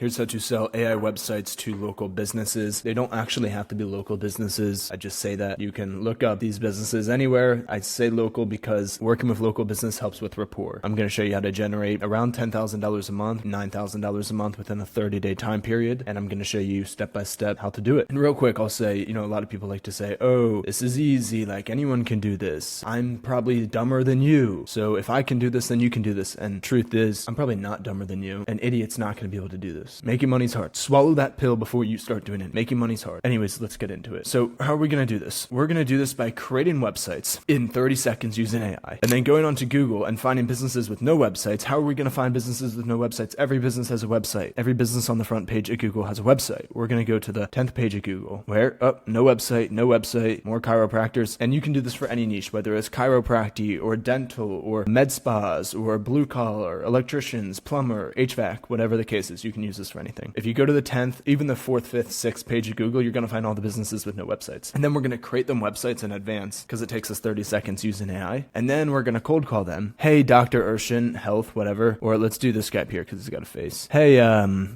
Here's how to sell AI websites to local businesses. They don't actually have to be local businesses. I just say that you can look up these businesses anywhere. I say local because working with local business helps with rapport. I'm going to show you how to generate around $10,000 a month, $9,000 a month within a 30-day time period. And I'm going to show you step by step how to do it. And real quick, I'll say, a lot of people like to say, oh, this is easy. Like anyone can do this. I'm probably dumber than you. So if I can do this, then you can do this. And truth is, I'm probably not dumber than you. An idiot's not going to be able to do this. Making money's hard. Swallow that pill before you start doing it. Making money's hard. Anyways, let's get into it. So how are we going to do this? We're going to do this by creating websites in 30 seconds using AI. And then going onto Google and finding businesses with no websites. How are we going to find businesses with no websites? Every business has a website. Every business on the front page of Google has a website. We're going to go to the 10th page of Google where, no website, more chiropractors. And you can do this for any niche, whether it's chiropractic or dental or med spas or blue collar, electricians, plumber, HVAC, whatever the case is, you can use this for anything. If you go to the 10th, even the 4th, 5th, 6th page of Google, you're going to find all the businesses with no websites. And then we're going to create them websites in advance because it takes us 30 seconds using AI. And then we're going to cold call them. Hey, Dr. Urshan, health, whatever. Or let's do this guy up here because he's got a face. Hey,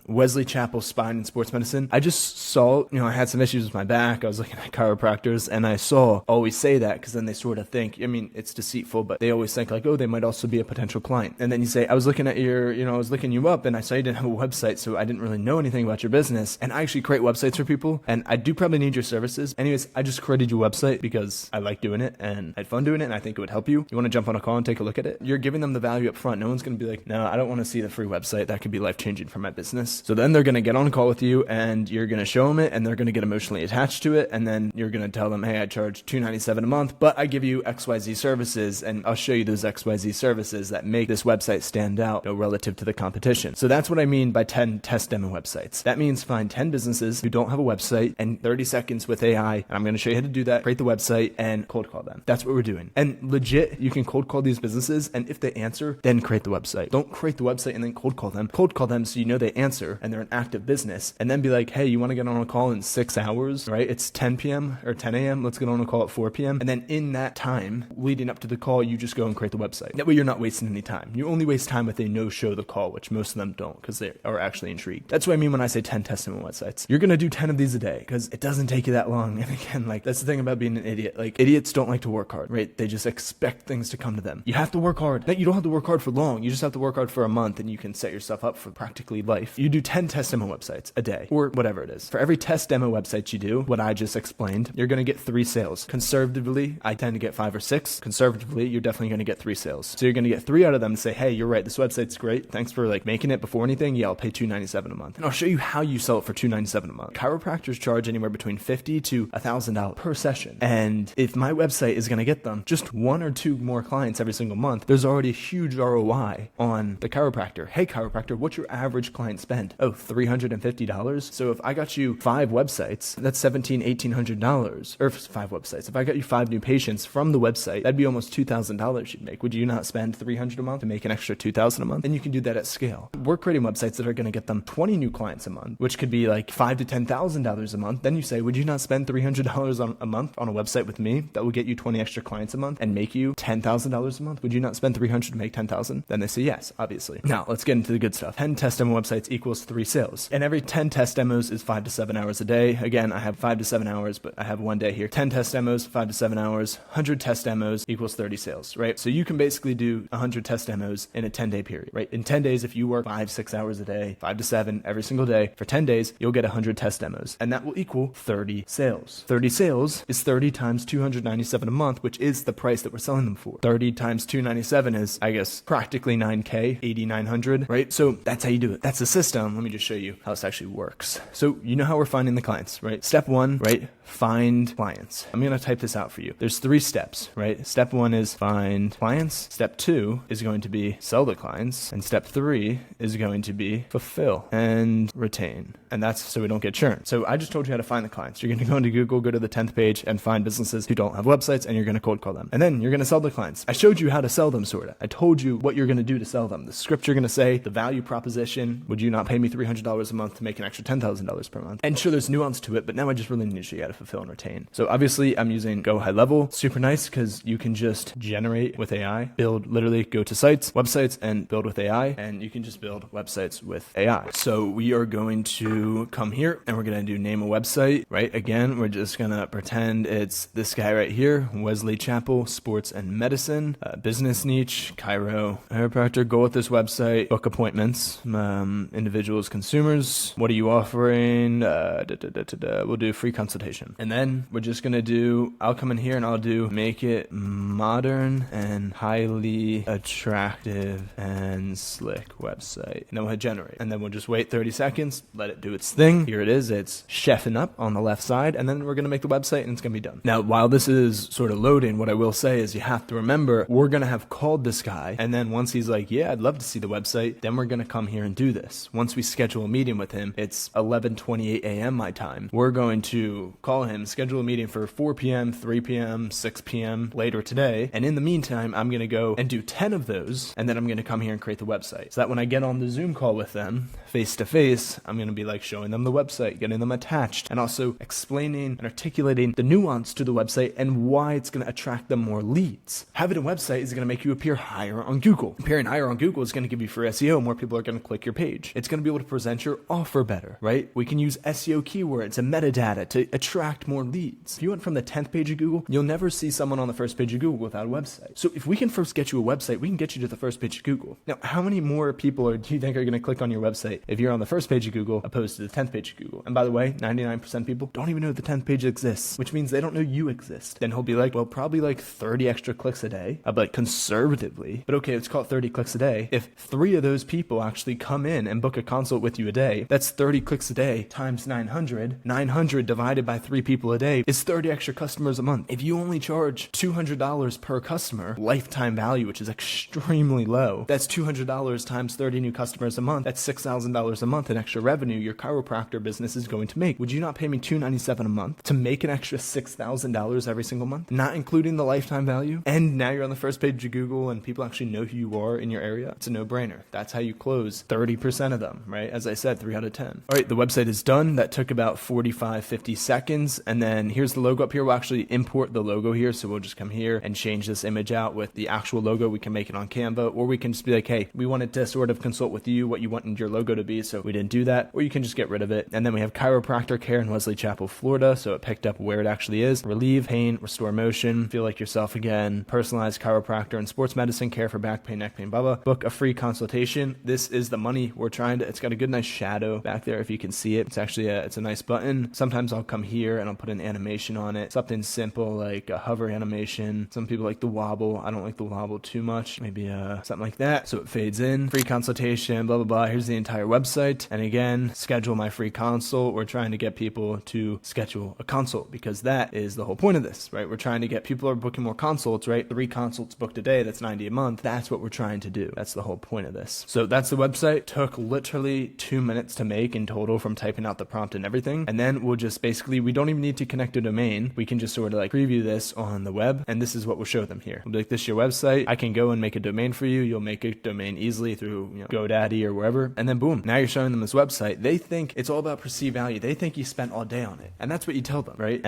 Wesley Chapel Spine and Sports Medicine. I just saw, I had some issues with my back. I was looking at chiropractors and I saw always say that because then they sort of think, it's deceitful, but they always think like, oh, they might also be a potential client. And then you say, I was looking at I was looking you up and I saw you didn't have a website, so I didn't really know anything about your business. And I actually create websites for people and I do probably need your services. Anyways, I just created your website because I like doing it and I had fun doing it and I think it would help you. You want to jump on a call and take a look at it? You're giving them the value up front. No one's going to be like, no, I don't want to see the free website. That could be life-changing for my business. So then they're going to get on a call with you and you're going to show them it and they're going to get emotionally attached to it. And then you're going to tell them, hey, I charge $297 a month, but I give you XYZ services and I'll show you those XYZ services that make this website stand out relative to the competition. So that's what I mean by 10 test demo websites. That means find 10 businesses who don't have a website and 30 seconds with AI. And I'm going to show you how to do that, create the website and cold call them. That's what we're doing. And legit, you can cold call these businesses. And if they answer, then create the website. Don't create the website and then cold call them. Cold call them so you know they answer and they're an active business. And then be like, hey, you want to get on a call in 6 hours, right? It's 10 p.m. or 10 a.m. Let's get on a call at 4 p.m. And then in that time leading up to the call, you just go and create the website. That way you're not wasting any time. You only waste time if they no-show the call, which most of them don't because they are actually intrigued. That's what I mean when I say 10 testimony websites. You're going to do 10 of these a day because it doesn't take you that long. And again, that's the thing about being an idiot. Idiots don't like to work hard, right? They just expect things to come to them. You have to work hard. You don't have to work hard for long. You just have to work hard for a month and you can set yourself up for practically life. You do 10 test demo websites a day or whatever it is. For every test demo website you do, what I just explained, you're going to get 3 sales. Conservatively, I tend to get 5 or 6. Conservatively, you're definitely going to get 3 sales. So you're going to get 3 out of them to say, hey, you're right. This website's great. Thanks for making it before anything. Yeah, I'll pay $297 a month. And I'll show you how you sell it for $297 a month. Chiropractors charge anywhere between $50 to $1,000 per session. And if my website is going to get them just 1 or 2 more clients every single month, there's already a huge ROI on the chiropractor. Hey, chiropractor, what's your average client spend? Oh, $350. So if I got you 5 websites, that's $1,700, $1,800. Or 5 websites. If I got you 5 new patients from the website, that'd be almost $2,000 you'd make. Would you not spend $300 a month to make an extra $2,000 a month? And you can do that at scale. We're creating websites that are going to get them 20 new clients a month, which could be like $5,000 to $10,000 a month. Then you say, would you not spend $300 a month on a website with me that will get you 20 extra clients a month and make you $10,000 a month? Would you not spend $300 to make $10,000? Then they say yes, obviously. Now let's get into the good stuff. 10 test demo websites equals 3 sales. And every 10 test demos is 5 to 7 hours a day. Again, I have 5 to 7 hours, but I have one day here. 10 test demos, 5 to 7 hours, 100 test demos equals 30 sales, right? So you can basically do 100 test demos in a 10-day period, right? In 10 days, if you work 5-6 hours a day, 5 to 7 every single day for 10 days, you'll get 100 test demos. And that will equal 30 sales. 30 sales is 30 times $297 a month, which is the price that we're selling them for. 30 times $297 is, I guess, practically $9K, $8,900, right? So that's how you do it. That's the system. Let me just show you how this actually works. So you know how we're finding the clients, right? Step 1, right? Find clients. I'm going to type this out for you. There's 3 steps, right? Step 1 is find clients. Step 2 is going to be sell the clients. And step 3 is going to be fulfill and retain. And that's so we don't get churn. So I just told you how to find the clients. You're going to go into Google, go to the 10th page and find businesses who don't have websites and you're going to cold call them. And then you're going to sell the clients. I showed you how to sell them, sort of. I told you what you're going to do to sell them. The script you're going to say, the value proposition. Would you not pay me $300 a month to make an extra $10,000 per month? And sure, there's nuance to it, but now I just really need to show you how to fulfill and retain. So obviously I'm using GoHighLevel. Super nice because you can just generate with AI, build, literally go to sites, websites, and build with AI. And you can just build websites with AI. guy. So we are going to come here and we're going to do name a website, right? Again, we're just going to pretend it's this guy right here, Wesley Chapel, Sports and Medicine, business niche, Cairo, chiropractor. Go with this website, book appointments, individuals, consumers. What are you offering? We'll do free consultation. And then we're just going to do, I'll come in here and I'll do make it modern and highly attractive and slick website. And then we'll hit generate. And then we'll just wait 30 seconds, let it do its thing. Here it is. It's chefing up on the left side. And then we're going to make the website and it's going to be done. Now, while this is sort of loading, what I will say is you have to remember, we're going to have called this guy. And then once he's like, yeah, I'd love to see the website, then we're going to come here and do this. Once we schedule a meeting with him, it's 11:28 a.m. my time. We're going to call him, schedule a meeting for 4 p.m., 3 p.m., 6 p.m. later today. And in the meantime, I'm going to go and do 10 of those. And then I'm going to come here and create the website. So that when I get on the Zoom call with them face to face, I'm going to be like showing them the website, getting them attached, and also explaining and articulating the nuance to the website and why it's going to attract them more leads. Having a website is going to make you appear higher on Google. Appearing higher on Google is going to give you free SEO. More people are going to click your page. It's going to be able to present your offer better, right? We can use SEO keywords and metadata to attract more leads. If you went from the 10th page of Google, you'll never see someone on the first page of Google without a website. So if we can first get you a website, we can get you to the first page of Google. Now, how many more people do you think are going to click on your website if you're on the first page of Google opposed to the 10th page of Google? And by the way, 99% of people don't even know the 10th page exists, which means they don't know you exist. Then he'll be like, well, probably like 30 extra clicks a day. I'll be like, conservatively, but okay, let's call it 30 clicks a day. If 3 of those people actually come in and book a consult with you a day, that's 30 clicks a day times 900. 900 divided by 3 people a day is 30 extra customers a month. If you only charge $200 per customer, lifetime value, which is extremely low, that's $200 times 30 new customers a month. That's $6,000 a month in extra revenue your chiropractor business is going to make. Would you not pay me $297 a month to make an extra $6,000 every single month, not including the lifetime value? And now you're on the first page of Google and people actually know who you are in your area. It's a no-brainer. That's how you close 30% of them, right? As I said, 3 out of 10. All right, the website is done. That took about 45, 50 seconds. And then here's the logo up here. We'll actually import the logo here. So we'll just come here and change this image out with the actual logo. We can make it on Canva, or we can just be like, hey, we wanted to sort of consult with you what you wanted your logo to be. So we didn't do that, or you can just get rid of it. And then we have chiropractor care in Wesley Chapel, Florida. So it picked up where it actually is. Relieve pain, restore motion, feel like yourself again, personalized chiropractor and sports medicine care for back pain, neck pain, blah, blah. Book a free consultation. This is the money we're trying to, it's got a good, nice shadow back there. If you can see it, it's actually it's a nice button. Sometimes I'll come here and I'll put an animation on it. Something simple like a hover animation. Some people like the wobble. I don't like the wobble too much. Maybe something like that. So it fades in. Free consultation, blah, blah, blah. Here's the entire website. And again, schedule my free consult. We're trying to get people to schedule a consult because that is the whole point of this, right? We're trying to get people are booking more consults, right? 3 consults booked a day. That's 90 a month. That's what we're trying to do. That's the whole point of this. So that's the website. Took literally 2 minutes to make in total from typing out the prompt and everything. And then we'll just basically, we don't even need to connect a domain. We can just sort of like preview this on the web. And this is what we'll show them here. We'll be like, this is your website. I can go and make a domain for you. You'll make a domain easily through GoDaddy or wherever. And then boom, now you're showing them this website. They think it's all about perceived value. They think you spent all day on it. And that's what you tell them, right?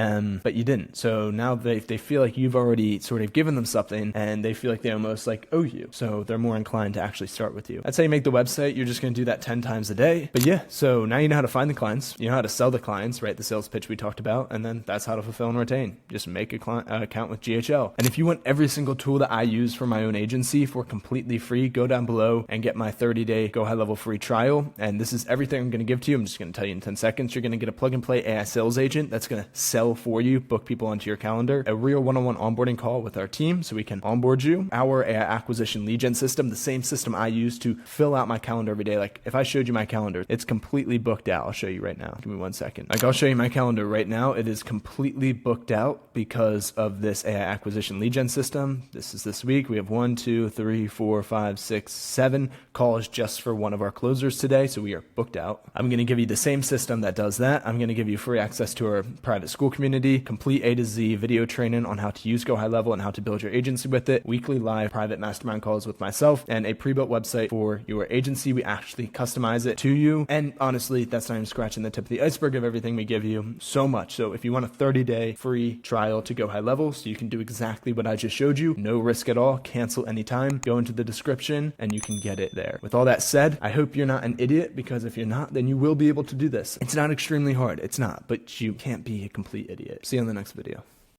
But you didn't. So now they feel like you've already sort of given them something and they feel like they almost like owe you. So they're more inclined to actually start with you. That's how you make the website. You're just going to do that 10 times a day. But yeah, so now you know how to find the clients. You know how to sell the clients, right? The sales pitch we talked about. And then that's how to fulfill and retain. Just make a client account with GHL. And if you want every single tool that I use for my own agency for completely free, go down below and get my 30-day Go High Level free trial. And this is everything I'm going to give to you. I'm just going to tell you in 10 seconds. You're going to get a plug and play AI sales agent that's going to sell for you, book people onto your calendar, a real one-on-one onboarding call with our team so we can onboard you, our AI acquisition lead gen system, the same system I use to fill out my calendar every day. Like if I showed you my calendar, it's completely booked out. I'll show you right now. Give me 1 second. Like I'll show you my calendar right now. It is completely booked out because of this AI acquisition lead gen system. This is this week. We have 1, 2, 3, 4, 5, 6, 7 calls just for one of our closers today. So we are booked out. I'm going to give you the same system that does that. I'm going to give you free access to our private school community, complete A to Z video training on how to use GoHighLevel and how to build your agency with it, weekly live private mastermind calls with myself, and a pre-built website for your agency. We actually customize it to you. And honestly, that's not even scratching the tip of the iceberg of everything we give you. So much. So if you want a 30-day free trial to GoHighLevel so you can do exactly what I just showed you, no risk at all, cancel anytime, go into the description and you can get it there. With all that said, I hope you're not not an idiot, because if you're not, then you will be able to do this. It's not extremely hard. It's not, but you can't be a complete idiot. See you on the next video.